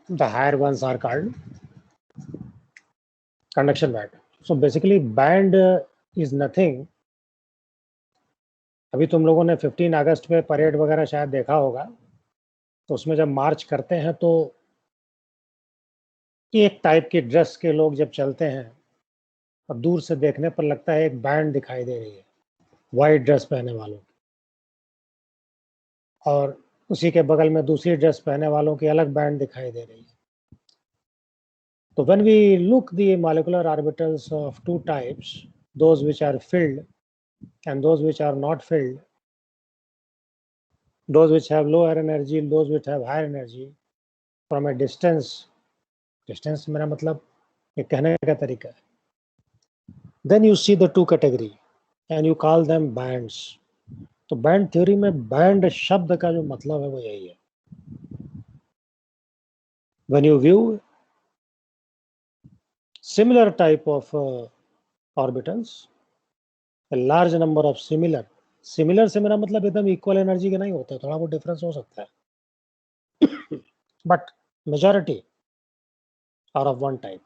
the higher ones are called conduction band. So basically band is nothing. अभी तुम लोगों ने 15 अगस्त पे परेड वगैरह शायद देखा होगा, तो उसमें जब मार्च करते हैं तो एक टाइप के ड्रेस के लोग जब चलते हैं और दूर से देखने पर लगता है एक बैंड दिखाई दे रही है वाइट ड्रेस पहने वालों की, और उसी के बगल में दूसरी ड्रेस पहने वालों की अलग बैंड दिखाई दे रही है. तो when we look the molecular orbitals of two types, those which are filled and those which are not filled, those which have lower energy, those which have higher energy, from a distance मेरा मतलब ये कहने का तरीका है, then you see the two category and you call them bands. तो band theory में band शब्द का जो मतलब है वो यही है. When you view similar type of orbitals, a large number of similar से मेरा मतलब एकदम इक्वल एनर्जी के नहीं होता, थोड़ा बहुत डिफरेंस हो सकता है, but majority are of one type,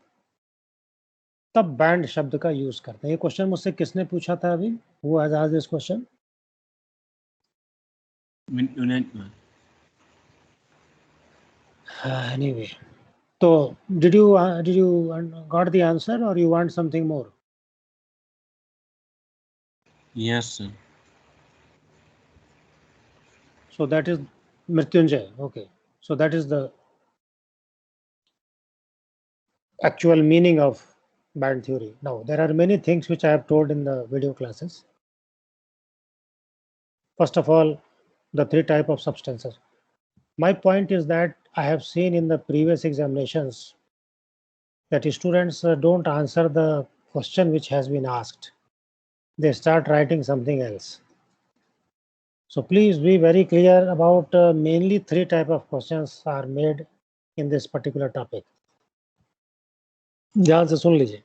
तब बैंड शब्द का यूज करते हैं. ये क्वेश्चन मुझसे किसने पूछा था अभी? Who has asked this question? Anyway, so did you got the answer or you want something more? Yes, sir. So that is Mrityunjay. Okay, so that is the actual meaning of band theory. Now there are many things which I have told in the video classes. First of all, the three type of substances. My point is that I have seen in the previous examinations that students don't answer the question which has been asked. They start writing something else. So please be very clear about mainly three type of questions are made in this particular topic. ध्यान से सुन लीजिए.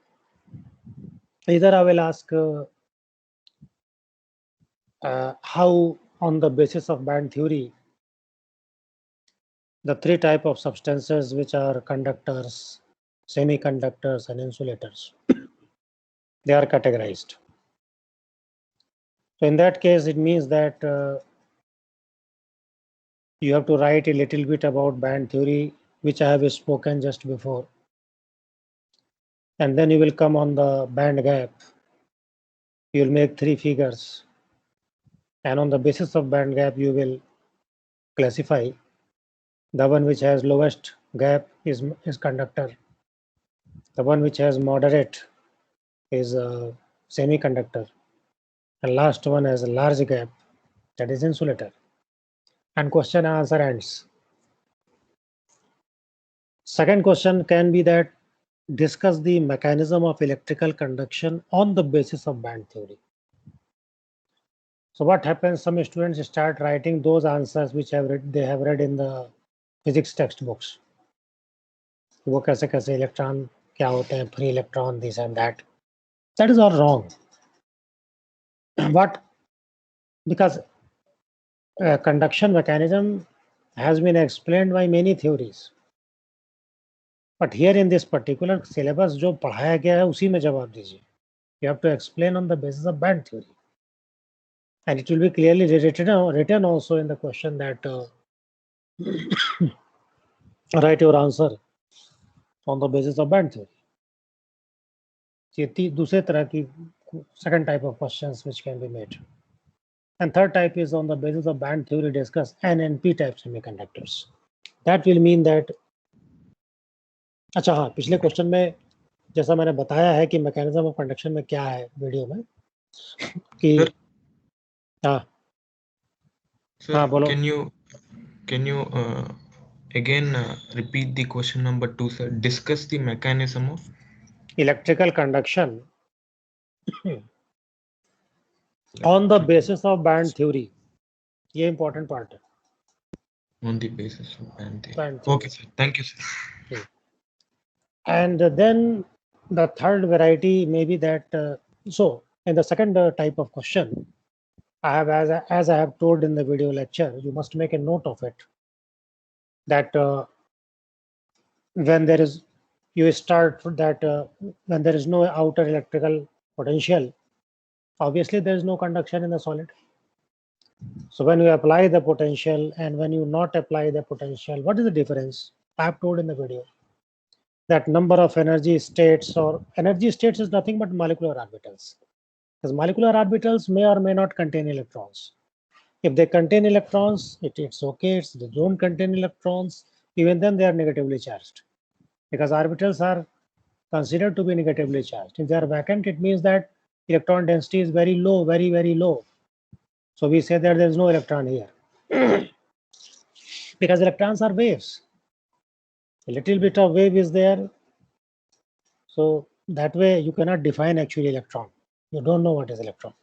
Either I will ask how on the basis of band theory the three type of substances which are conductors, semiconductors and insulators they are categorized. So in that case it means that you have to write a little bit about band theory which I have spoken just before, and then you will come on the band gap. You will make three figures, and on the basis of band gap you will classify. The one which has lowest gap is conductor. The one which has moderate is a semiconductor. And last one has a large gap, that is insulator. And question and answer ends. Second question can be that discuss the mechanism of electrical conduction on the basis of band theory. So what happens, some students start writing those answers which they have read in the physics textbooks. वो कैसे कैसे electron क्या होते हैं, free electron, this and that. That is all wrong. What? Because conduction mechanism has been explained by many theories. But here in this particular syllabus जो पढ़ाया गया है उसी में जवाब दीजिए. You have to explain on the basis of band theory. And it will be clearly written also in the question that write your answer on the basis of band theory. ये दूसरे तरह की second type of questions which can be made. And third type is on the basis of band theory discuss N and P type semiconductors. That will mean that अच्छा हाँ, पिछले question में जैसा मैंने बताया है कि मैकेनिज्म ऑफ कंडक्शन में क्या है वीडियो में कि हाँ Sir, हाँ बोलो. can you again repeat the question number 2, sir? Discuss the mechanism of electrical conduction on the basis of band theory. ये important part है. On the basis of band theory. Band theory. Okay, sir. Thank you, sir. And then the third variety may be that so in the second type of question, I have as I have told in the video lecture, you must make a note of it that when there is you start that when there is no outer electrical potential, obviously there is no conduction in the solid. So when you apply the potential and when you not apply the potential, what is the difference? I have told in the video that number of energy states, or energy states is nothing but molecular orbitals, because molecular orbitals may or may not contain electrons. If they contain electrons, it's okay. If they don't contain electrons, even then they are negatively charged, because orbitals are considered to be negatively charged. If they are vacant, it means that electron density is very low, very, very low. So we say that there is no electron here because electrons are waves. A little bit of wave is there. So that way you cannot define actually electron. You don't know what is electron.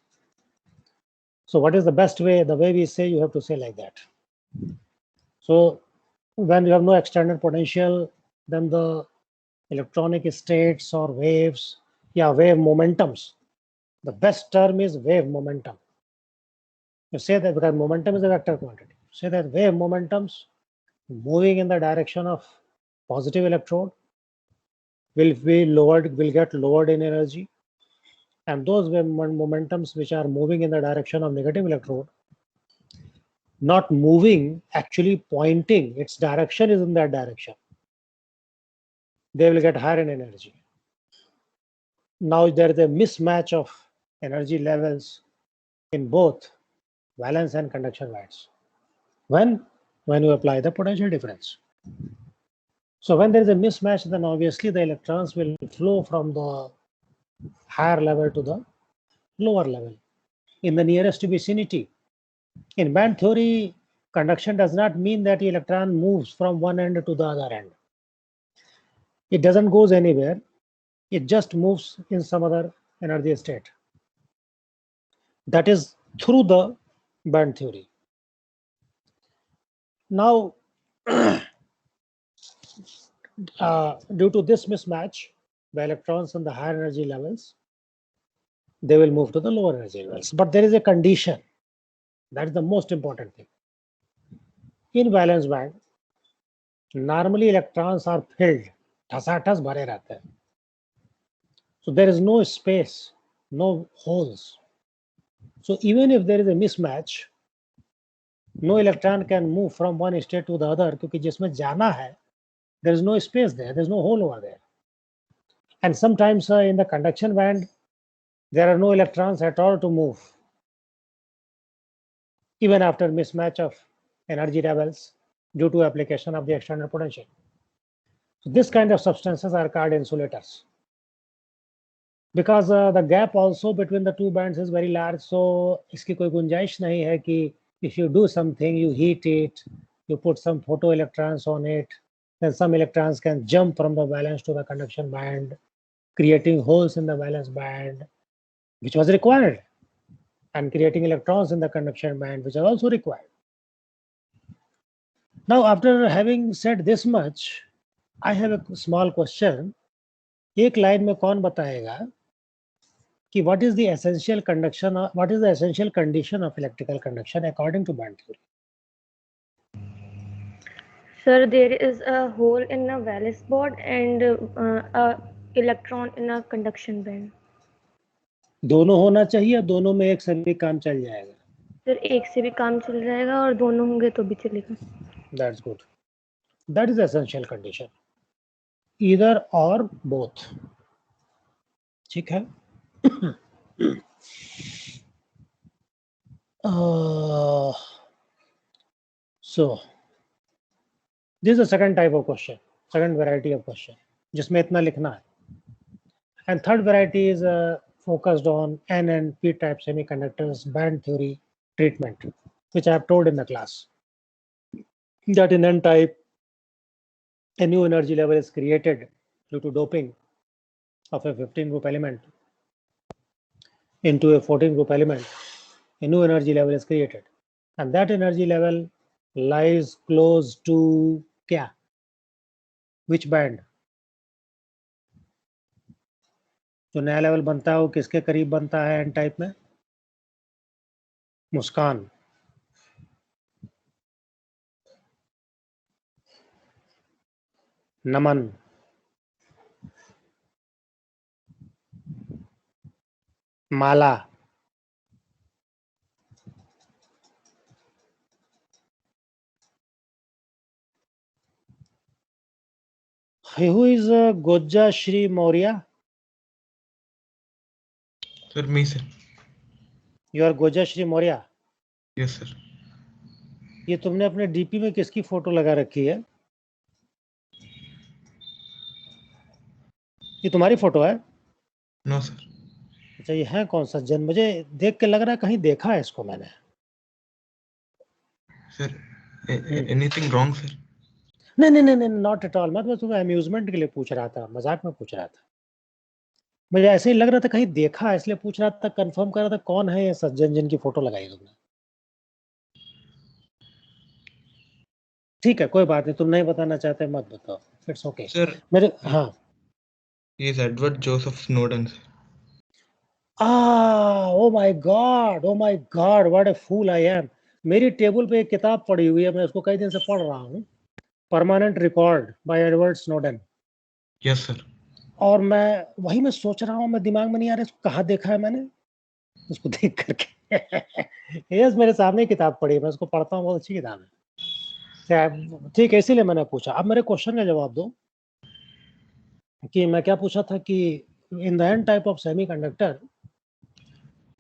So what is the best way? The way we say, you have to say like that. So when you have no external potential, then the electronic states or waves, wave momentums. The best term is wave momentum. You say that because momentum is a vector quantity. Say that wave momentums moving in the direction of positive electrode will get lowered in energy, and those wave momentums which are moving in the direction of negative electrode, not moving, actually pointing, its direction is in that direction, they will get higher in energy. Now there is a mismatch of energy levels in both valence and conduction bands when you apply the potential difference. So when there is a mismatch, then obviously the electrons will flow from the higher level to the lower level in the nearest vicinity. In band theory, conduction does not mean that the electron moves from one end to the other end. It doesn't goes anywhere. It just moves in some other energy state. That is through the band theory. Now, due to this mismatch, the electrons on the higher energy levels, they will move to the lower energy levels. But there is a condition. That is the most important thing. In valence band, normally electrons are filled, ठसाठस भरे रहते हैं. So there is no space, no holes. So even if there is a mismatch, no electron can move from one state to the other, क्योंकि जिसमें जाना है, there is no space there, there is no hole over there. And sometimes in the conduction band, there are no electrons at all to move, even after mismatch of energy levels due to application of the external potential. So this kind of substances are called insulators, because the gap also between the two bands is very large. So इसकी कोई गुंजाइश नहीं है कि if you do something, you heat it, you put some photoelectrons on it, then some electrons can jump from the valence to the conduction band, creating holes in the valence band, which was required, and creating electrons in the conduction band, which are also required. Now, after having said this much, I have a small question. एक line में कौन बताएगा कि what is the essential conduction, what is the essential condition of electrical conduction according to band theory? Sir, there is a hole in a valence band and a electron in a conduction band. दोनों होना चाहिए, दोनों में एक से भी काम चल जाएगा. सर एक से भी काम चल जाएगा और दोनों होंगे तो भी चलेगा. That's good. That is the essential condition. Either or both. ठीक है. So this is the second type of question, second variety of question, जिसमें इतना लिखना है. And third variety is focused on N and P type semiconductors band theory treatment, which I have told in the class. That in N type, a new energy level is created due to doping of a 15 group element into a 14 group element. A new energy level is created, and that energy level lies close to क्या? Which band? जो नया level बनता है वो किसके करीब बनता है एन टाइप में? मुस्कान. नमन, माला, who is Goja Shri Maurya? Sir, me, sir. You are Goja Shri Maurya. Yes, sir. ये तुमने अपने डीपी में किसकी फोटो लगा रखी है? ये तुम्हारी फोटो है? No, sir. अच्छा, ये है कौन सा जन? मुझे देख के लग रहा है कहीं देखा है इसको मैंने। Sir, anything wrong, sir? नहीं नहीं नहीं, नॉट एट ऑल। मैं तो तुम्हें अम्यूजमेंट के लिए पूछ रहा था, मजाक में पूछ रहा था। मुझे ऐसे ही लग रहा था कहीं देखा है, इसलिए पूछ रहा था, कंफर्म कर रहा था कौन है ये सज्जन जिनकी फोटो लगाई तुमने। ठीक है, कोई बात नहीं, तुम नहीं बताना चाहते मत बताओ, इट्स ओके। Sir, मेरे हाँ, he is Edward Joseph Snowden, sir. Oh my God, what a fool I am. मेरी टेबल पे एक किताब पड़ी हुई है, मैं उसको कई दिन से पढ़ रहा हूँ, permanent record by Edward Snowden. Yes, sir. और मैं वही मैं सोच रहा हूँ, मैं दिमाग में नहीं आ रहा इसको कहाँ देखा है मैंने, उसको देख करके। यस, मेरे सामने ही किताब पड़ी है, मैं उसको पढ़ता हूँ, बहुत अच्छी किताब है। ठीक है, इसीलिए मैंने पूछा। अब मेरे क्वेश्चन का जवाब दो कि मैं क्या पूछा था कि in the n type of semiconductor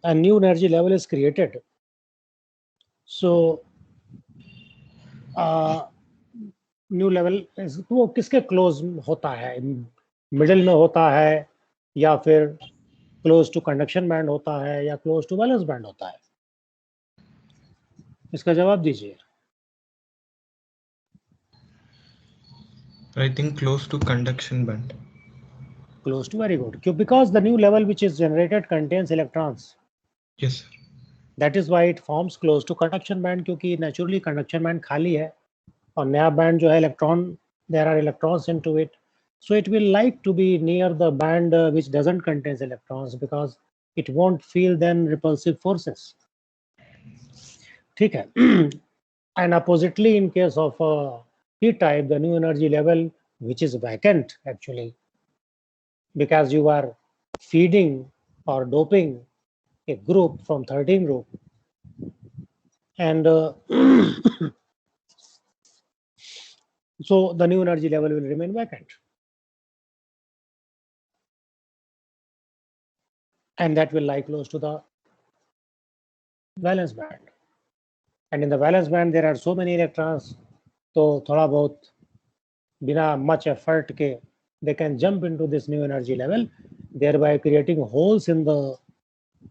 a new energy level is created. So new level वो किसके क्लोज होता है? मिडिल में होता है, या फिर क्लोज टू कंडक्शन बैंड होता है, या क्लोज टू बैलेंस बैंड होता है? इसका जवाब दीजिए। I think close to conduction band. Close to, very good. Because the new level which is generated contains electrons. Yes, sir. That is why it forms close to conduction band, क्योंकि naturally conduction band खाली है और नया band जो है electron, there are electrons into it, so it will like to be near the band which doesn't contains electrons, because it won't feel then repulsive forces. ठीक है। And oppositely, in case of p type, the new energy level which is vacant actually, because you are feeding or doping a group from 13 group, and so the new energy level will remain vacant, and that will lie close to the valence band. And in the valence band there are so many electrons, तो थोड़ा बहुत बिना much effort के they can jump into this new energy level, thereby creating holes in the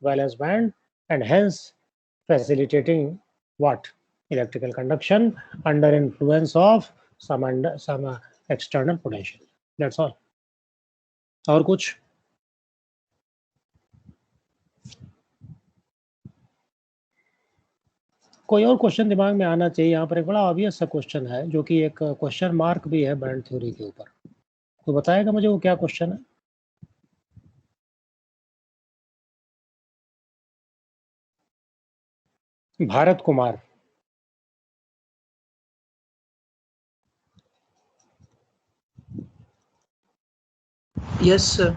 valence band, and hence facilitating what? Electrical conduction under influence of some external potential. That's all. और कुछ? कोई और question दिमाग में आना चाहिए। यहाँ पर एक बड़ा ऑब्वियस सा क्वेश्चन है, जो कि एक क्वेश्चन मार्क भी है बैंड थ्योरी के ऊपर। तो बताएगा मुझे वो क्या क्वेश्चन है? भारत कुमार। Yes sir.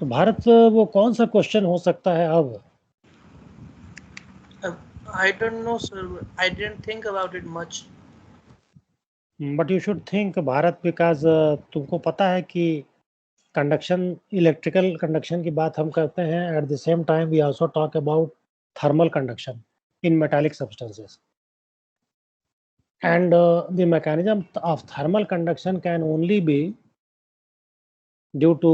तो भारत, वो कौन सा क्वेश्चन हो सकता है अब? I don't know sir, I didn't think about it much. But you should think Bharat, because तुमको पता है कि कंडक्शन, इलेक्ट्रिकल कंडक्शन की बात हम करते हैं, at the same time we also talk about thermal conduction in metallic substances, and the mechanism of thermal conduction can only be due to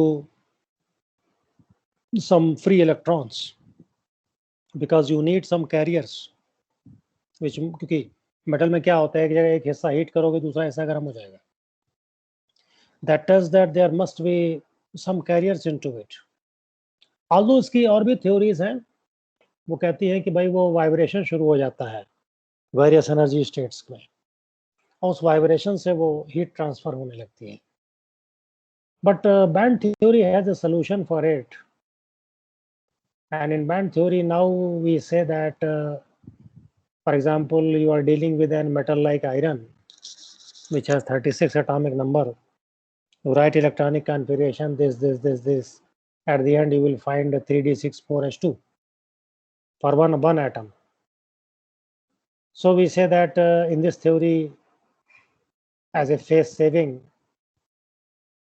some free electrons, because you need some carriers which, क्योंकि metal में क्या होता है, एक जगह एक हिस्सा heat करोगे दूसरा हिस्सा गर्म हो जाएगा, that tells that there must be some carriers into it. although इसकी और भी थ्योरीज हैं, वो कहती हैं कि भाई वो वाइब्रेशन शुरू हो जाता है वेरियस एनर्जी स्टेट्स में, और उस वाइब्रेशन से वो हीट ट्रांसफर होने लगती है। But band theory has a solution for it, and in band theory now we say that for example, you are dealing with a metal like iron, which has 36 atomic number, you write electronic configuration this. At the end, you will find a 3d64h2 for one atom. So we say that in this theory, as a phase saving,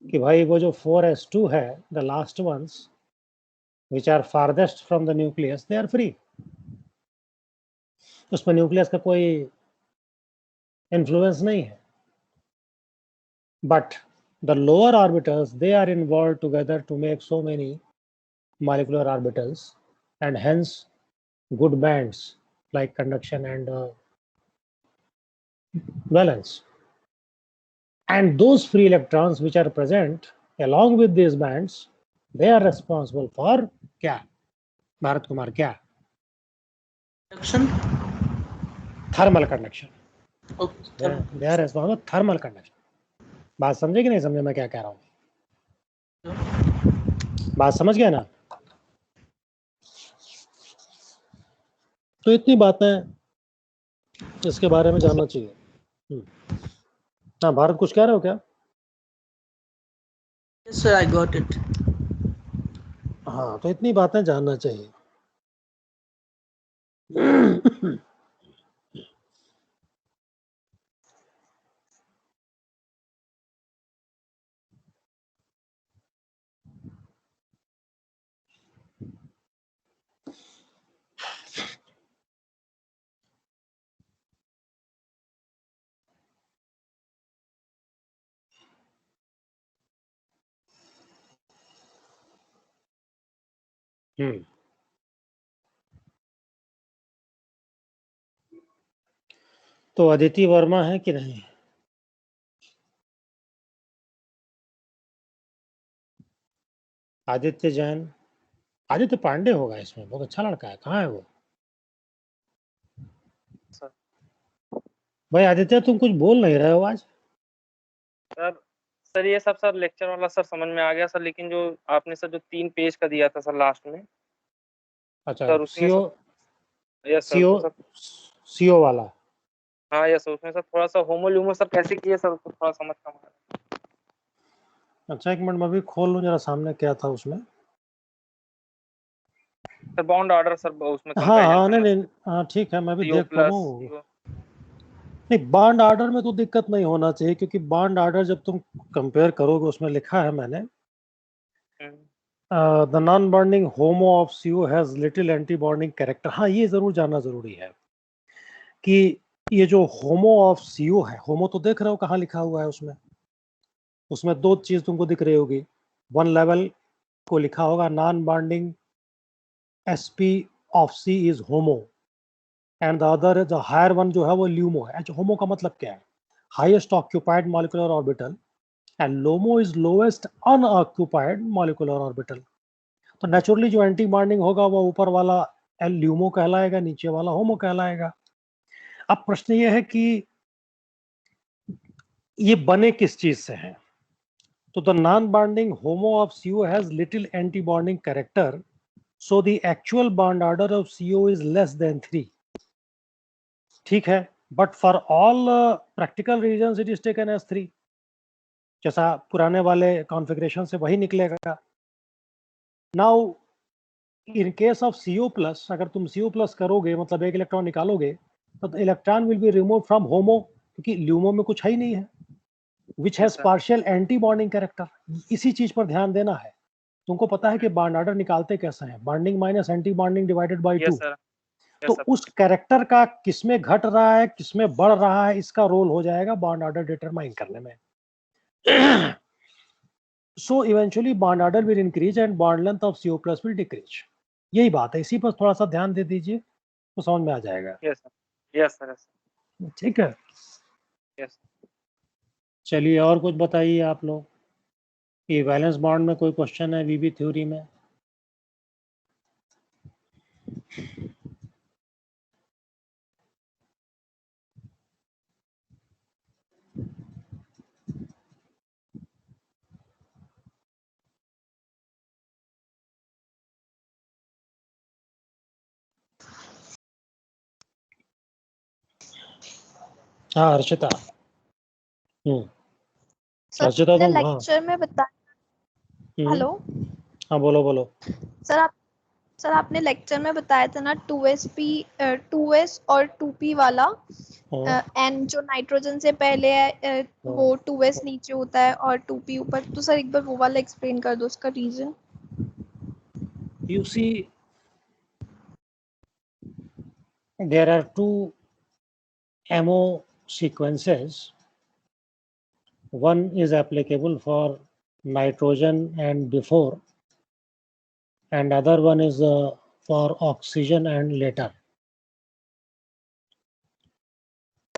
कि भाई वो जो 4s2 है, the last ones, which are farthest from the nucleus, they are free. उसमें nucleus का कोई influence नहीं है. But the lower orbitals, they are involved together to make so many molecular orbitals, and hence good bands like conduction and valence. And those free electrons which are present along with these bands, they are responsible for क्या? भारत कुमार क्या? Conduction. Thermal conduction. Okay. They are responsible for thermal conduction. बात समझे कि नहीं समझे मैं क्या कह रहा हूँ? बात समझ गया ना? तो इतनी बातें इसके बारे में जानना चाहिए. हाँ, भारत कुछ कह रहे हो क्या? Yes, sir, I got it. हाँ, तो इतनी बातें जानना चाहिए. तो अदिति वर्मा है कि नहीं? आदित्य जैन, आदित्य पांडे होगा इसमें, बहुत अच्छा लड़का है. कहाँ है वो? भाई आदित्य, तुम कुछ बोल नहीं रहे हो आज. सर ये सब सर लेक्चर वाला सर समझ में आ गया सर, लेकिन जो आपने सर जो 3 पेज का दिया था सर लास्ट में. अच्छा, सर उसमें यस सर. सीओ वाला. हाँ यस सर, उसमें सर थोड़ा सा होमोल्यूमो सर कैसे किए सर, उसको थोड़ा समझ कम आ रहा. अच्छा, एक मिनट मैं भी खोल लूं जरा सामने क्या था उसमें. सर बॉन्ड ऑर्डर सर उसमें हाँ, नहीं, हाँ ठीक है, मैं भी देख तो लूं. नहीं, बॉन्ड ऑर्डर में तो दिक्कत नहीं होना चाहिए, क्योंकि बॉन्ड ऑर्डर जब तुम कंपेयर करोगे उसमें लिखा है मैंने, the non bonding HOMO of CO has little anti bonding character. हाँ, ये जरूर जानना जरूरी है कि ये जो होमो ऑफ CO है, होमो तो देख रहे हो कहाँ लिखा हुआ है उसमें 2 चीज तुमको दिख रही होगी. वन लेवल को लिखा होगा non bonding sp of C is homo, and the other जो हायर वन जो है वो ल्यूमो है. होमो का मतलब क्या है? Highest occupied molecular orbital, and LUMO is lowest unoccupied molecular orbital. तो नेचुरली जो एंटी बॉन्डिंग होगा वो ऊपर वाला ल्यूमो कहलाएगा, नीचे वाला होमो कहलाएगा. अब प्रश्न ये है कि ये बने किस चीज से हैं? तो the non bonding HOMO of CO has little anti bonding character, so the actual bond order of CO is less than 3. ठीक है, but for all practical reasons it is taken as 3, जैसा पुराने वाले कॉन्फ़िगरेशन से वही निकलेगा. Now in case of CO plus, अगर तुम CO प्लस करोगे मतलब एक इलेक्ट्रॉन निकालोगे, तो electron will be remove from HOMO, क्योंकि ल्यूमो में कुछ है ही नहीं है, which has partial anti bonding character. इसी चीज पर ध्यान देना है. तुमको पता है कि बॉन्ड ऑर्डर निकालते कैसे हैं? Bonding minus anti bonding divided by 2. तो उस कैरेक्टर का किसमें घट रहा है किसमें बढ़ रहा है, इसका रोल हो जाएगा बॉन्ड ऑर्डर डिटरमाइन करने में. So eventually bond order will increase and bond length of CO plus will decrease. यही बात है, इसी पर थोड़ा सा ध्यान दे दीजिए तो समझ में आ जाएगा. Yes sir. ठीक है, यस. चलिए और कुछ बताइए आप लोग. ये वैलेंस बॉन्ड में कोई क्वेश्चन है VB थ्योरी में? हाँ, हर्षिता. सर अर्चिता आपने तुम हाँ लेक्चर में बताया, हेलो हाँ बोलो सर आपने लेक्चर में बताया था ना 2s और 2p वाला, एन जो नाइट्रोजन से पहले है वो 2s नीचे होता है और 2p ऊपर। तो सर एक बार वो वाला एक्सप्लेन कर दो उसका reason. You see, there are two MO sequences. One is applicable for nitrogen and before, and other one is for oxygen and later.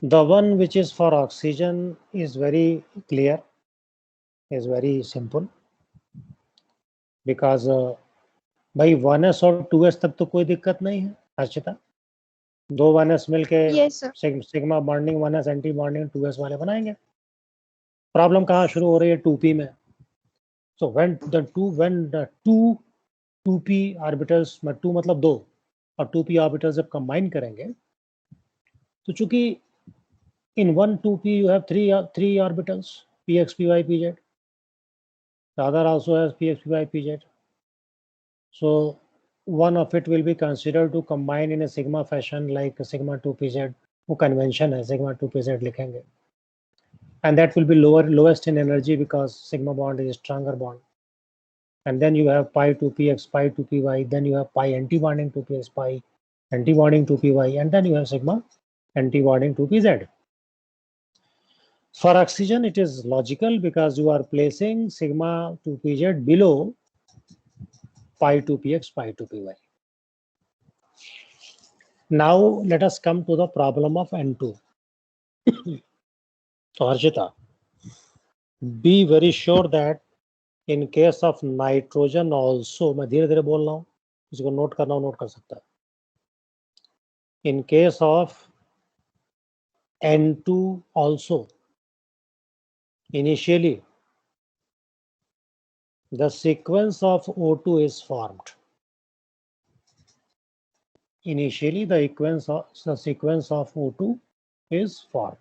The one which is for oxygen is very clear, is very simple, because भाई 1s और 2s तक तो कोई दिक्कत नहीं है अर्चिता। दो 1s मिलके yes sir. Sigma bonding 1s anti bonding 2s वाले बनाएंगे। प्रॉब्लम कहाँ शुरू हो रही है 2p में। So when the two 2p orbitals, 2 मतलब 2 और 2p ऑर्बिटल्स जब कंबाइन करेंगे तो चूंकि in 1 2p you have three orbitals px py pz, the other also has px py pz, so one of it will be considered to combine in a sigma fashion like sigma 2 pz, वो convention है sigma 2 pz लिखेंगे, and that will be lowest in energy because sigma bond is a stronger bond. And then you have pi 2px, pi 2py, then you have pi anti-bonding 2px, pi anti-bonding 2py, and then you have sigma anti-bonding 2pz. For oxygen, it is logical because you are placing sigma 2pz below pi 2px, pi 2py. Now let us come to the problem of N2. So Harshita, be very sure that in case of nitrogen also, मैं धीरे धीरे बोल रहा हूँ, इसको note करना note कर सकता है। In case of N2 also, initially the sequence of O2 is formed. Initially the sequence of O2 is formed.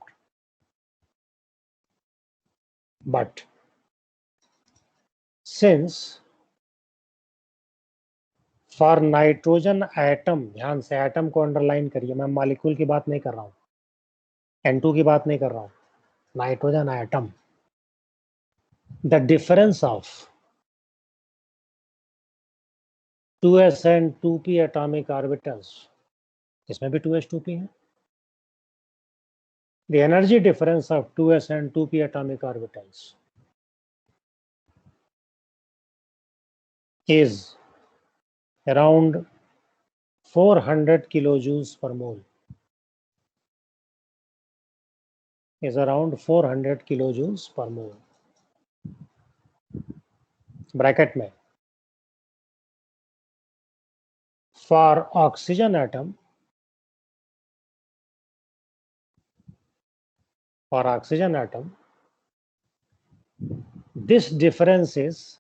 But since for nitrogen atom, ध्यान से atom को अंडरलाइन करिए, मैं मॉलिक्यूल की बात नहीं कर रहा हूँ, N2 की बात नहीं कर रहा हूँ, nitrogen atom, the difference of 2s and 2p atomic orbitals, इसमें भी 2s 2p है, the energy difference of 2s and 2p atomic orbitals is around 400 kilojoules per mole, is around 400 kilojoules per mole. Bracket में for oxygen atom, this difference is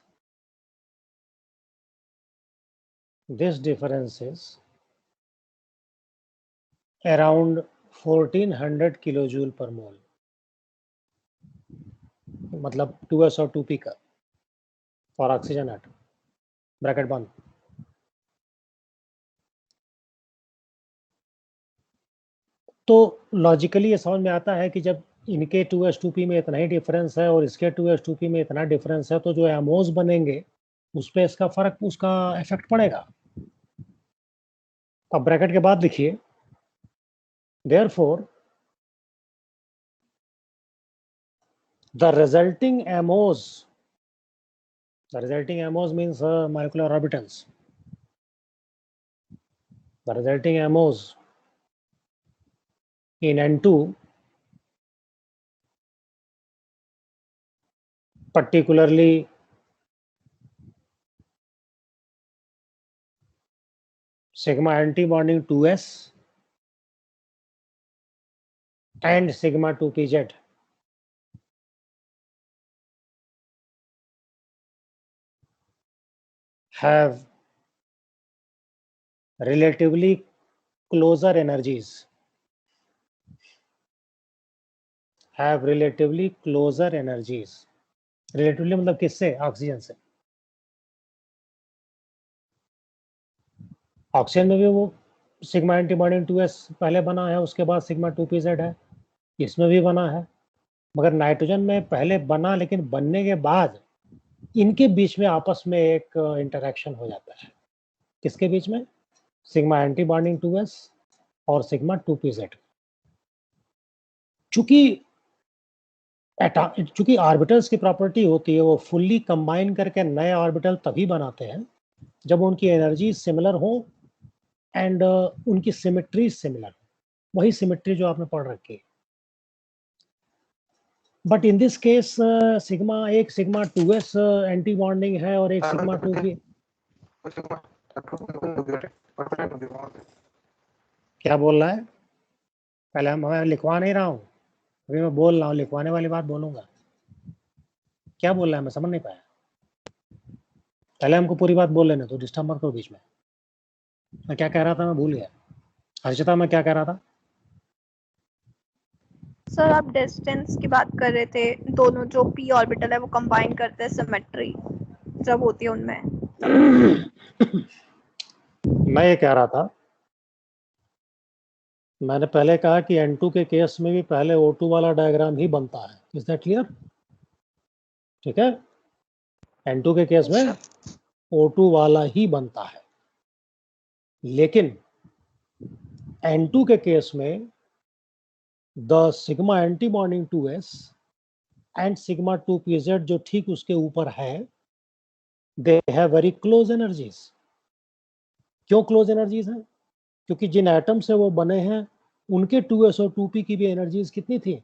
around 1400 kilojoule per mole, मतलब 2s और 2p का for oxygen atom, bracket बंद। तो logically ये समझ में आता है कि जब इनके 2s 2p में इतना ही डिफरेंस है और इसके 2s 2p में इतना डिफरेंस है, तो जो एमोस बनेंगे उस पर इसका फर्क, उसका इफेक्ट पड़ेगा। अब ब्रैकेट के बाद लिखिए therefore the resulting MOs means molecular orbitals. The resulting MOs in N2, particularly sigma anti-bonding 2s and sigma 2pz, have relatively closer energies have relatively closer energies. Relatively मतलब किससे? ऑक्सीजन से. Oxygen में भी वो sigma antibody 2s पहले बना है, उसके बाद सिग्मा 2pz है, इसमें भी बना है. मगर नाइट्रोजन में पहले बना, लेकिन बनने के बाद इनके बीच में आपस में एक इंटरेक्शन हो जाता है. किसके बीच में? सिग्मा एंटीबॉडी 2s और सिग्मा 2pz. चूंकि ऑर्बिटल्स की प्रॉपर्टी होती है वो फुल्ली कंबाइन करके नए ऑर्बिटल तभी बनाते हैं जब उनकी एनर्जी सिमिलर हो एंड उनकी सिमेट्री सिमिलर. वही सिमेट्री जो आपने पढ़ रखी है. बट इन दिस केस एक सिग्मा 2s एंटी बॉन्डिंग है और एक सिग्मा 2p. क्या बोल रहा है? पहले मैं लिखवा नहीं रहा हूँ, अभी मैं बोल रहा हूँ, लिखवाने वाली बात बोलूंगा. क्या बोल रहा है मैं समझ नहीं पाया. पहले हमको पूरी बात बोल लेने तो, डिस्टर्ब मत करो बीच में. मैं क्या कह रहा था मैं भूल गया. हर्षिता मैं क्या कह रहा था? सर आप डिस्टेंस की बात कर रहे थे, दोनों जो p ऑर्बिटल है वो कंबाइन करते हैं सिमेट्री जब होती है उनमें. मैं ये कह रहा था, मैंने पहले कहा कि N2 के केस में भी पहले O2 वाला डायग्राम ही बनता है. Is that clear? ठीक है, N2 के केस में O2 वाला ही बनता है. लेकिन N2 के केस में the sigma anti bonding 2s and sigma 2pz जो ठीक उसके ऊपर है, they have very close energies. क्यों क्लोज एनर्जीज हैं? क्योंकि जिन एटम से वो बने हैं उनके 2s और 2p की भी एनर्जीज कितनी थी?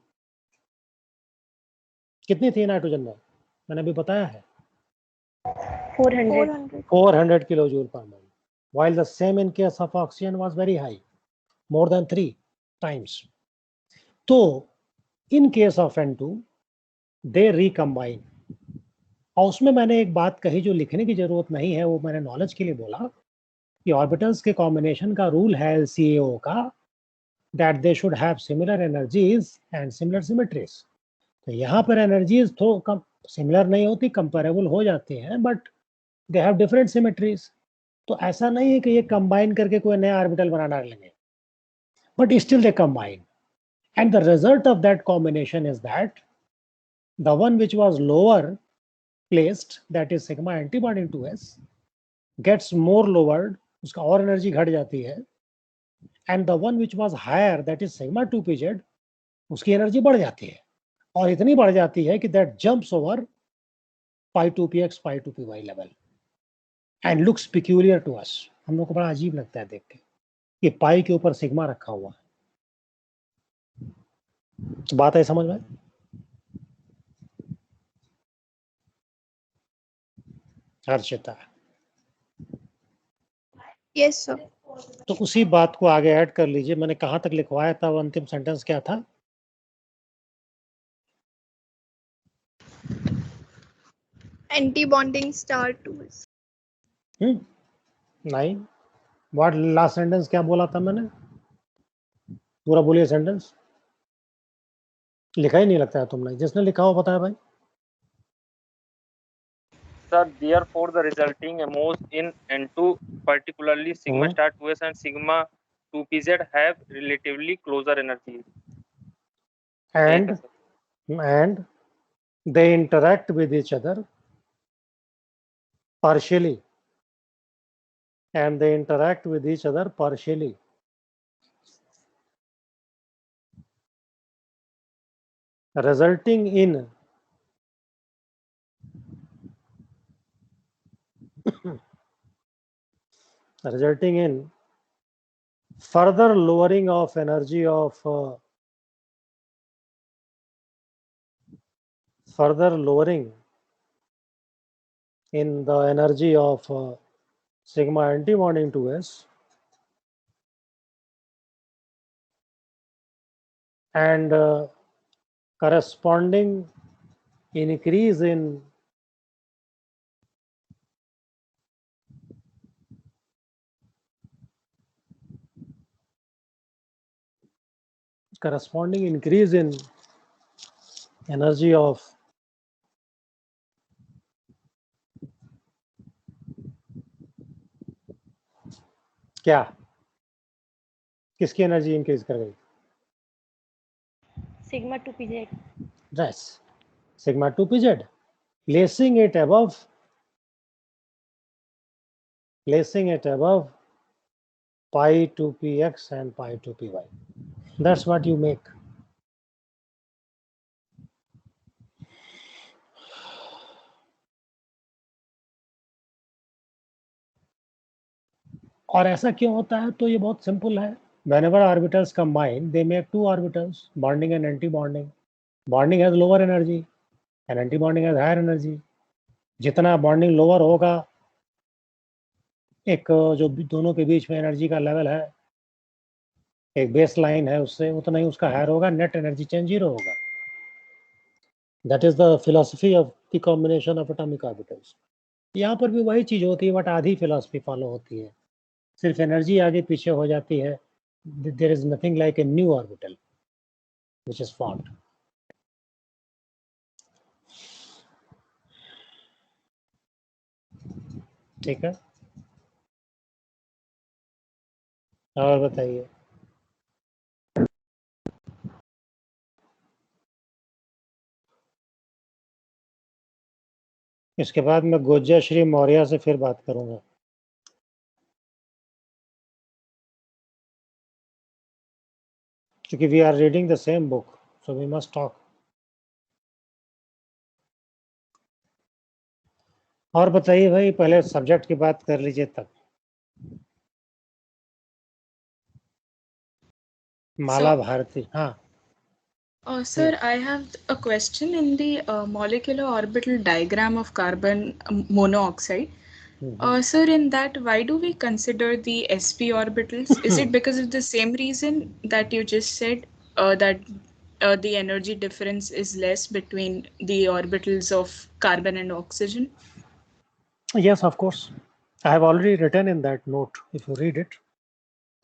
कितनी थी नाइट्रोजन में? मैंने अभी बताया है 400 किलोजूल पर मोल, while the same in case of oxygen was very high, more than 3 times. तो in case of N2 they recombine. और उसमें मैंने एक बात कही जो लिखने की जरूरत नहीं है, वो मैंने नॉलेज के लिए बोला कि ऑर्बिटल्स के कॉम्बिनेशन का रूल है LCAO का, that they should have similar energies and similar symmetries. तो यहाँ पर एनर्जीज तो कम सिमिलर नहीं होती, कंपेरेबल हो जाती हैं, but they have different symmetries. तो ऐसा नहीं है कि ये कंबाइन करके कोई नया ऑर्बिटल बना डालेंगे, but still they combine. And the result of that combination is that the one which was lower placed, that is sigma antibody 2s, gets more lowered, उसका और एनर्जी घट जाती है. And the one which was higher, that is sigma 2pz, उसकी energy बढ़ जाती है, और इतनी बढ़ जाती है कि that jumps over pi 2px pi 2py level and looks peculiar to us. हम लोग को बड़ा अजीब लगता है देख के कि पाई के ऊपर सिग्मा रखा हुआ है. तो बात है समझ में? Harshita, yes sir. तो उसी बात को आगे ऐड कर लीजिए. मैंने कहाँ तक लिखवाया था? वो अंतिम सेंटेंस क्या था? Anti bonding star 2s. नहीं, व्हाट लास्ट सेंटेंस क्या बोला था मैंने? पूरा बोलिए सेंटेंस. लिखा ही नहीं लगता है तुमने. जिसने लिखा हो बताया भाई. Sir, therefore the resulting MOs in N2, particularly sigma star 2s and sigma 2pz, have relatively closer energies. And they interact with each other partially. And they interact with each other partially. Resulting in further lowering of energy of further lowering in the energy of sigma antibonding 2s and corresponding increase in Energy of क्या, किसकी energy increase कर गई? sigma 2pz. Yes, sigma 2pz. Placing it above pi 2px and pi 2py. That's what you make. और ऐसा क्यों होता है? तो ये बहुत सिंपल है. Whenever orbitals combine, they make two orbitals, bonding and anti-bonding. Bonding has lower energy and anti-bonding has higher energy. जितना बॉन्डिंग लोअर होगा, एक जो दोनों के बीच में एनर्जी का लेवल है, एक बेस लाइन है, उससे उतना ही उसका हायर होगा, नेट एनर्जी चेंज 0 होगा. That is the philosophy of the combination of atomic orbitals. यहाँ पर भी वही चीज होती है, बट आधी फिलॉसफी फॉलो होती है. सिर्फ एनर्जी आगे पीछे हो जाती है. There is nothing like a new orbital which is formed. ठीक है, और बताइए. इसके बाद मैं गोज्जा श्री मौर्य से फिर बात करूंगा. क्योंकि we are reading the same book, so we must talk. और बताइए भाई, पहले सब्जेक्ट की बात कर लीजिए तब. माला भारती. हाँ. Sir, I have a question in the molecular orbital diagram of carbon monoxide. Sir, in that, why do we consider the sp orbitals? Is it because of the same reason that you just said, that the energy difference is less between the orbitals of carbon and oxygen? Yes, of course. I have already written in that note, if you read it.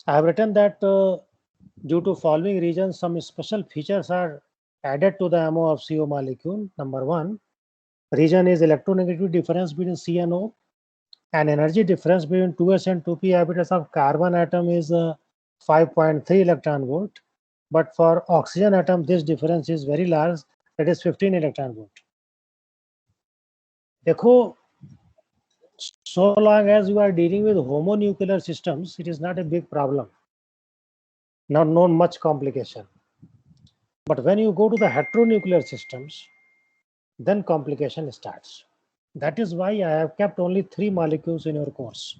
I have written that due to following reasons, some special features are added to the MO of CO molecule. Number one, region is electronegativity difference between C and O, and energy difference between 2s and 2p orbitals of carbon atom is 5.3 electron volt. But for oxygen atom, this difference is very large, that is 15 electron volt. देखो, so long as you are dealing with homonuclear systems, it is not a big problem. Not much complication. But when you go to the heteronuclear systems, then complication starts. That is why I have kept only 3 molecules in your course.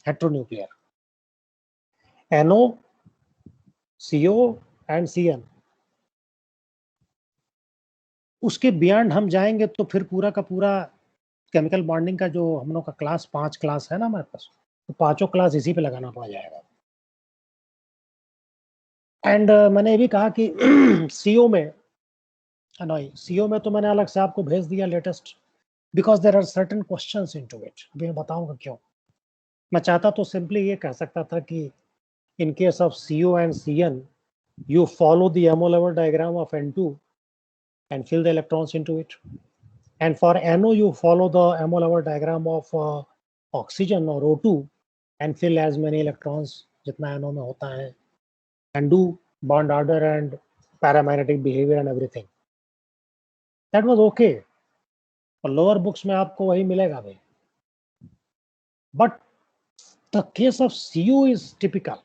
Heteronuclear. NO, CO and CN. उसके beyond हम जाएंगे तो फिर पूरा का पूरा chemical bonding का जो हम लोग का क्लास 5 क्लास है ना हमारे पास, तो पांचों क्लास इसी पे लगाना पड़ जाएगा. एंड मैंने ये भी कहा कि सीओ में तो मैंने अलग से आपको भेज दिया latest, because there are certain questions into it. मैं बताऊंगा क्यों. मैं चाहता तो सिंपली ये कह सकता था कि in case of CO and CN, you follow the MO level diagram of N2 and fill the electrons into it. And for NO, you follow the MO level diagram of oxygen or O2 and fill as many electrons जितना NO में होता है, and do bond order and paramagnetic behavior and everything. That was okay. और lower books में आपको वही मिलेगा भाई. But the case of CO is typical.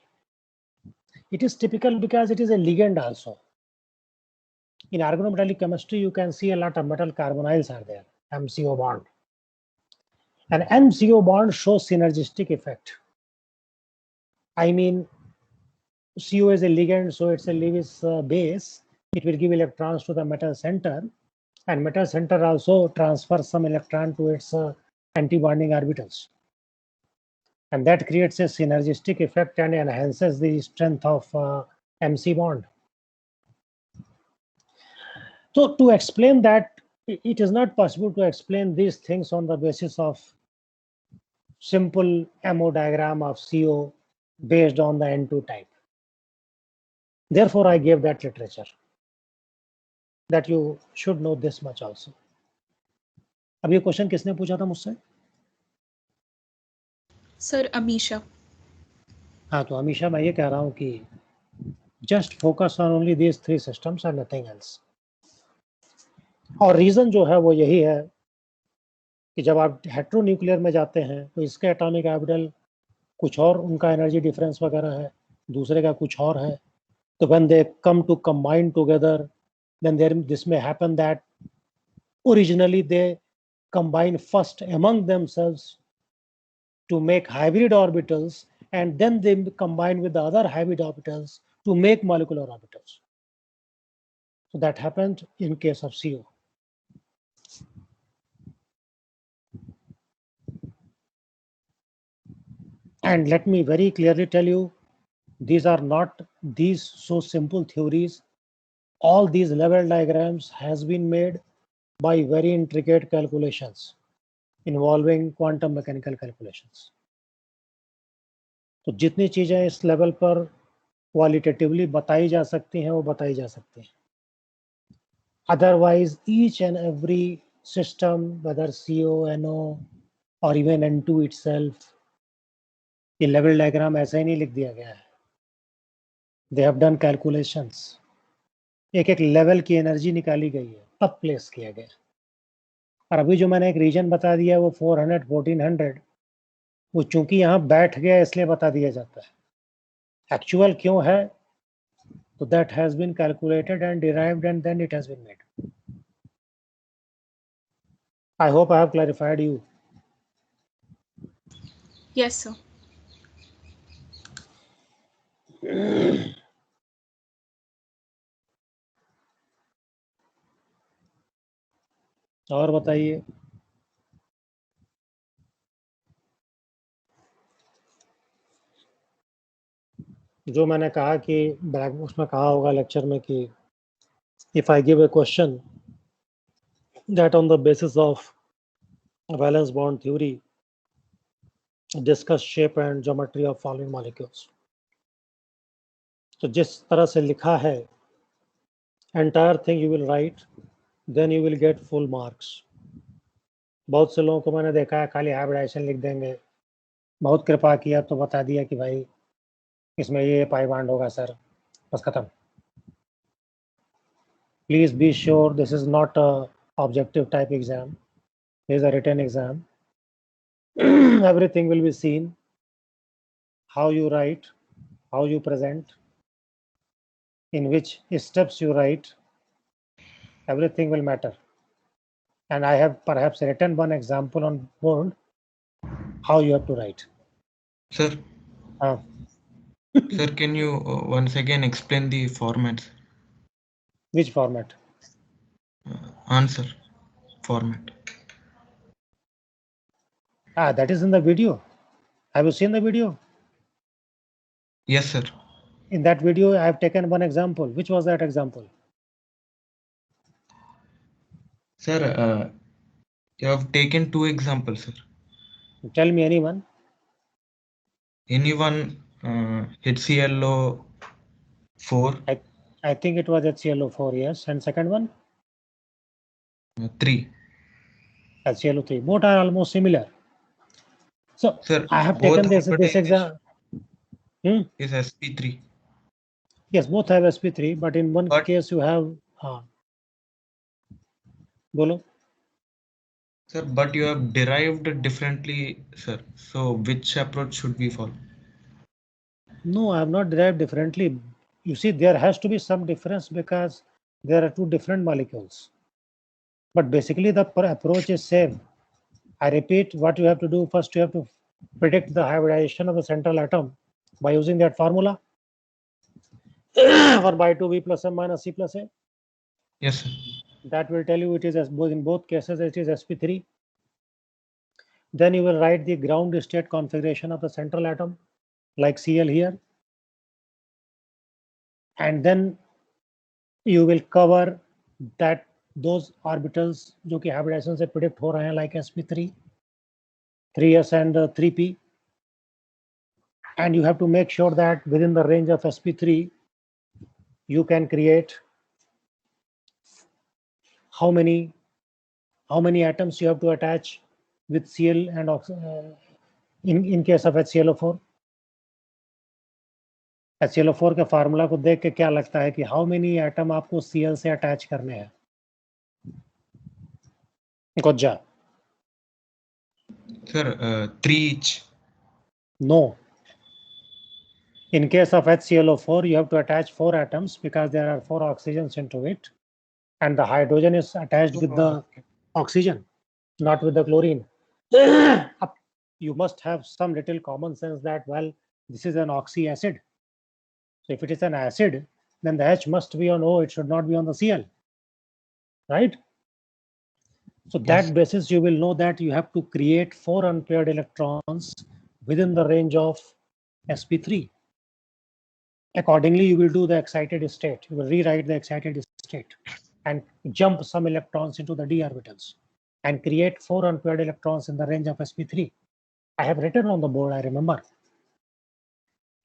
It is typical because it is a ligand also. In organometallic chemistry, you can see a lot of metal carbonyls are there, MCO bond. And MCO bond shows synergistic effect. I mean, CO is a ligand, so it's a Lewis base. It will give electrons to the metal center, and metal center also transfers some electron to its anti-bonding orbitals. And that creates a synergistic effect and enhances the strength of MC bond. So to explain that, it is not possible to explain these things on the basis of simple MO diagram of CO based on the N2 type. Therefore, I gave that literature. that you should know this much also. अब ये question किसने पूछा था मुझसे? Sir Amisha. हाँ, तो हमेशा मैं ये कह रहा हूँ कि just focus on only these three systems and nothing else. और रीजन जो है वो यही है कि जब आप हेट्रोन्यूक्लियर में जाते हैं तो इसके एटॉमिक ऑर्बिटल कुछ और, उनका एनर्जी डिफरेंस वगैरह है, दूसरे का कुछ और है. तो when they come to combine together, then this may happen that originally they combine first among themselves to make hybrid orbitals, and then they combine with the other hybrid orbitals to make molecular orbitals. So that happened in case of CO. And let me very clearly tell you, these are not these so simple theories. All these level diagrams has been made by very intricate calculations involving quantum mechanical calculations. तो जितनी चीजें इस level पर qualitatively बताई जा सकती हैं वो बताई जा सकती हैं. Otherwise, each and every system, whether CO, NO, or even N2 itself, ये लेवल डायग्राम ऐसा ही नहीं लिख दिया गया है. They have done calculations. एक एक लेवल की एनर्जी निकाली गई है, तब प्लेस किया गया. और अभी जो मैंने एक रीजन बता दिया वो 400, 1400, वो चूंकि यहाँ बैठ गया इसलिए बता दिया जाता है. एक्चुअल क्यों है? तो that has been calculated and derived and then it has been made. I hope I have clarified you. Yes, sir. और बताइए. जो मैंने कहा कि उसमें कहा होगा लेक्चर में कि if I give a question that on the basis of valence bond theory discuss shape and geometry of following molecules, तो जिस तरह से लिखा है entire thing you will write, then you will get full marks. बहुत से लोगों को मैंने देखा है खाली हाइब्रिडाइजेशन लिख देंगे, बहुत कृपा किया तो बता दिया कि भाई इसमें ये पाई बांड होगा सर, बस खत्म. Please be sure this is not a objective type exam. This is a written exam. Everything will be seen. How you write, how you present, in which steps you write, everything will matter. And I have perhaps written one example on board how you have to write. Sir, sir, can you once again explain the formats? Which format? Answer format. That is in the video. Have you seen the video? Yes, sir. In that video, I have taken one example. Which was that example? Sir, you have taken two examples, sir. Tell me anyone. Anyone, HClO 4? I think it was HClO 4, yes. And second one? 3. HClO 3. Both are almost similar. So Sir, I have taken this exam. Is sp3. Yes, both have sp3, but in one case you have. Bolo. Sir, but you have derived differently, sir. So which approach should we follow? No, I have not derived differently. You see, there has to be some difference because there are two different molecules. But basically the approach is same. I repeat, what you have to do first, you have to predict the hybridization of the central atom by using that formula. 1 by 2 V plus M minus C plus A. Yes, sir. That will tell you it is in both cases it is sp3. Then you will write the ground state configuration of the central atom like Cl here, and then you will cover that those orbitals जो कि hybridization से predict हो रहे हैं like sp3, 3s and 3p, and you have to make sure that within the range of sp3 you can create how many atoms you have to attach with Cl and in case of HClO4? HClO4 के formula को देख के क्या लगता है कि how many atom आपको Cl से अटैच करने हैं? गोजा? Sir, 3 each. No. In case of HClO4, you have to attach 4 atoms because there are 4 oxygens into it, and the hydrogen is attached with the oxygen, not with the chlorine. You must have some little common sense that, well, this is an oxy acid. So if it is an acid, then the H must be on O, it should not be on the Cl, right? So that basis, you will know that you have to create 4 unpaired electrons within the range of sp3. Accordingly, you will do the excited state. You will rewrite the excited state and jump some electrons into the d orbitals and create 4 unpaired electrons in the range of sp3. I have written on the board, I remember.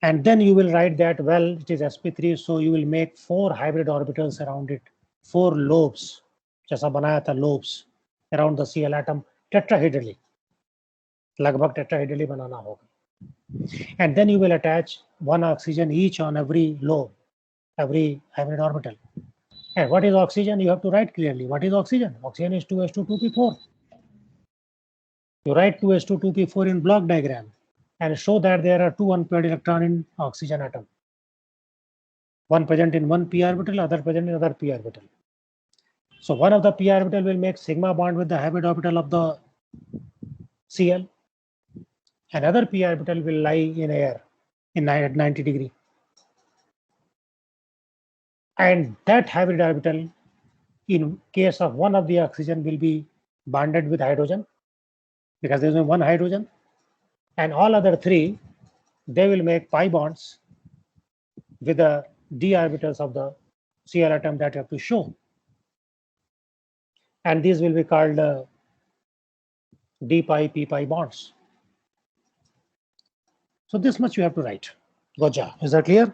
And then you will write that, well, it is sp3, so you will make 4 hybrid orbitals around it, 4 lobes, जैसा बनाया था lobes around the Cl atom tetrahedrally. लगभग tetrahedrally बनाना होगा. And then you will attach 1 oxygen each on every lobe, every hybrid orbital. And what is oxygen? You have to write clearly. What is oxygen? Oxygen is 2s2 2p4. You write 2s2 2p4 in block diagram and show that there are 2 unpaired electrons in oxygen atom. One present in one p orbital, other present in other p orbital. So one of the p orbital will make sigma bond with the hybrid orbital of the Cl. Another p orbital will lie in air at 90 degree. And that hybrid orbital, in case of one of the oxygen, will be bonded with hydrogen because there is only one hydrogen. And all other 3, they will make pi bonds with the d orbitals of the Cl atom that you have to show. And these will be called d pi p pi bonds. So this much you have to write. Goja, is that clear?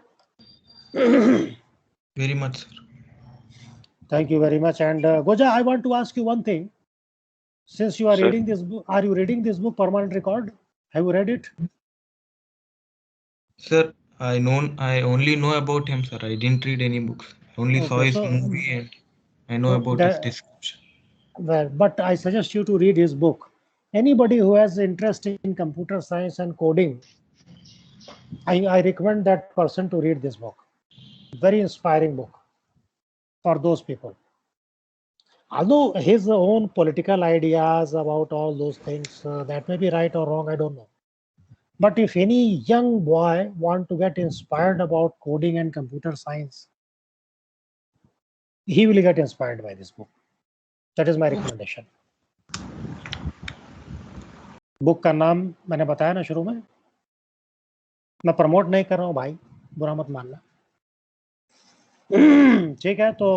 Very much, sir. Thank you very much. And Goja, I want to ask you one thing. Since you are reading this book, are you reading this book, Permanent Record? Have you read it? Sir, I only know about him, sir. I didn't read any books. I only saw his movie and I know about his description. Well, but I suggest you to read his book. Anybody who has interest in computer science and coding, I recommend that person to read this book. Very inspiring book for those people. Although his own political ideas about all those things, that may be right or wrong, I don't know. But if any young boy want to get inspired about coding and computer science, he will get inspired by this book. That is my recommendation. Book का नाम मैंने बताया ना शुरू में. मैं promote नहीं कर रहा हूँ भाई, बुरा मत मानना. ठीक है, तो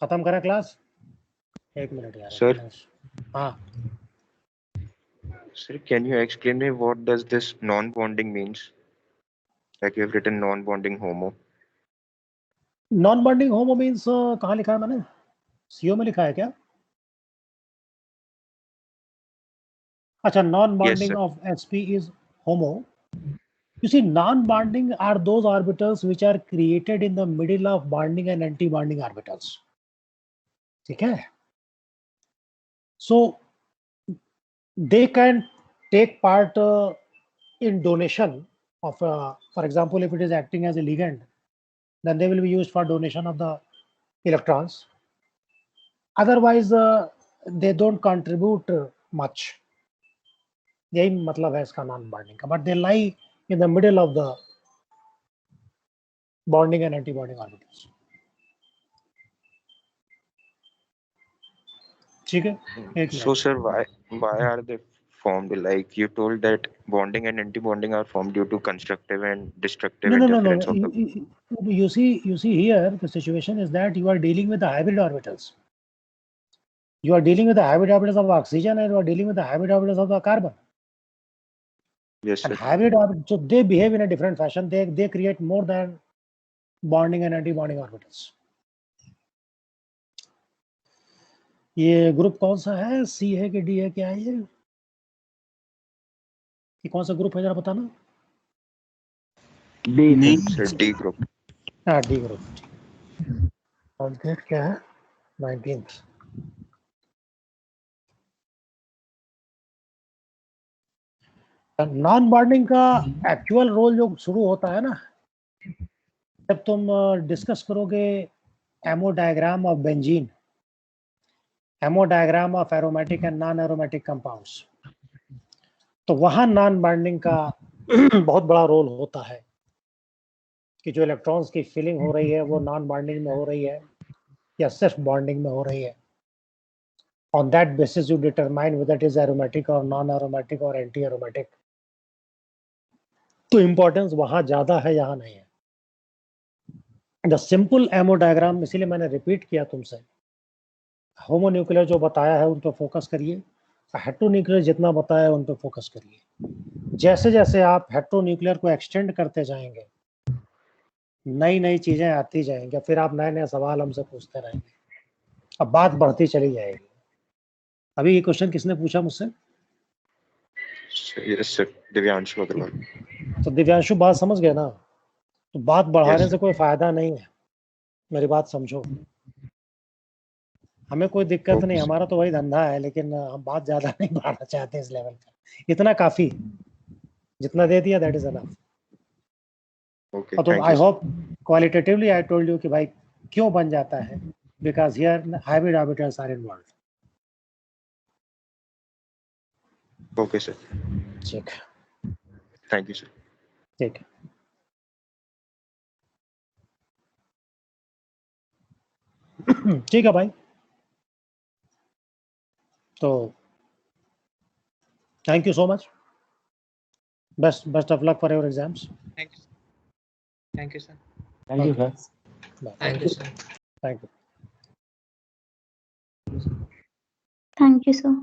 खत्म करें क्लास. 1 मिनट यार. सर. हाँ. Sir, can you explain me what does this non-bonding means? Like you have written non-bonding HOMO. Non-bonding HOMO means कहाँ लिखा है मैंने? CO में लिखा है क्या? अच्छा, non-bonding of sp is HOMO. You see, non-bonding are those orbitals which are created in the middle of bonding and anti-bonding orbitals. ठीक है? So they can take part in donation of, for example, if it is acting as a ligand, then they will be used for donation of the electrons. Otherwise, they don't contribute much. यही मतलब है इसका non bonding का, but they lie in the middle of the bonding and anti bonding orbitals. ठीक है. So sir, why are they formed? Like you told that bonding and anti-bonding are formed due to constructive and destructive interference of the. You see here the situation is that you are dealing with the hybrid orbitals. You are dealing with the hybrid orbitals of oxygen and you are dealing with the hybrid orbitals of the carbon. Yes, sir. And hybrid orbitals, so they behave in a different fashion. They create more than bonding and anti-bonding orbitals. ये group कौन सा है, सी है कि D है, क्या है ये कौन सा ग्रुप है जरा बताना। D group. हाँ डी ग्रुप। और डेट क्या है 19th। नॉन बॉन्डिंग का एक्चुअल रोल जो शुरू होता है ना, जब तुम डिस्कस करोगे MO diagram of benzene, MO diagram of aromatic and non aromatic compounds, तो वहां नॉन बॉन्डिंग का बहुत बड़ा रोल होता है कि जो इलेक्ट्रॉन्स की फिलिंग हो रही है वो नॉन बॉन्डिंग में हो रही है या सिर्फ बॉन्डिंग में हो रही है। On that basis you determine whether it is aromatic और नॉन एरोमेटिक और एंटी एरोमेटिक। तो इंपॉर्टेंस वहां ज्यादा है, यहाँ नहीं है। द सिंपल एमो डायग्राम, इसीलिए मैंने रिपीट किया तुमसे, होमोन्यूक्लियर जो बताया है उन पर फोकस करिए, हेट्रोन्यूक्लियर जितना बताया है उन पर फोकस करिए। जैसे जैसे आप हेट्रोन्यूक्लियर को एक्सटेंड करते जाएंगे नई नई चीजें आती जाएंगी, फिर आप नए नए सवाल हमसे पूछते रहेंगे, अब बात बढ़ती चली जाएगी। अभी ये क्वेश्चन किसने पूछा मुझसे? दिव्यांशु अग्रवाल। तो दिव्यांशु बात समझ गए ना, तो बात बढ़ाने से कोई फायदा नहीं है, मेरी बात समझो। हमें कोई दिक्कत नहीं, हमारा तो वही धंधा है, लेकिन हम बात ज्यादा नहीं बढ़ाना चाहते इस लेवल का। इतना काफी, जितना दे दिया दैट इज एनफ। और तो I hope qualitatively I told you कि भाई क्यों बन जाता है, because here hybrid orbitals are involved. Okay sir, ठीक, थैंक यू सर। ठीक है। ठीक है भाई, तो thank you so much, best of luck for your exams. Thank you sir. Thank you sir. Thank you sir. Thank you. Thank you, sir.